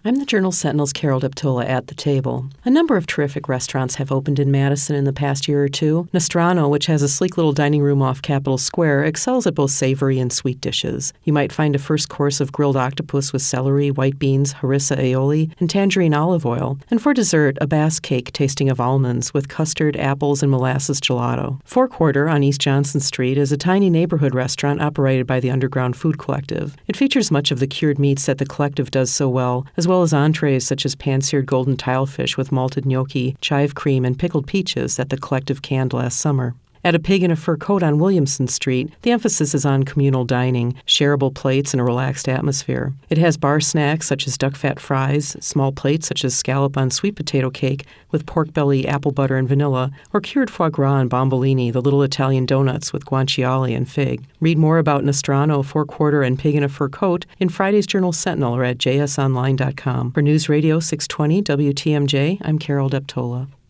I'm the Journal Sentinel's Carol Deptolla at the table. A number of terrific restaurants have opened in Madison in the past year or two. Nostrano, which has a sleek little dining room off Capitol Square, excels at both savory and sweet dishes. You might find a first course of grilled octopus with celery, white beans, harissa aioli, and tangerine olive oil. And for dessert, a Bass cake tasting of almonds with custard, apples, and molasses gelato. Four Quarter on East Johnson Street is a tiny neighborhood restaurant operated by the Underground Food Collective. It features much of the cured meats that the collective does so well, as well as entrees such as pan-seared golden tilefish with malted gnocchi, chive cream, and pickled peaches that the collective canned last summer. At A Pig in a Fur Coat on Williamson Street, the emphasis is on communal dining, shareable plates, and a relaxed atmosphere. It has bar snacks such as duck fat fries, small plates such as scallop on sweet potato cake with pork belly, apple butter, and vanilla, or cured foie gras and bombolini, the little Italian donuts with guanciale and fig. Read more about Nostrano, Four Quarter, and Pig in a Fur Coat in Friday's Journal Sentinel or at jsonline.com. For News Radio 620 WTMJ, I'm Carol Deptolla.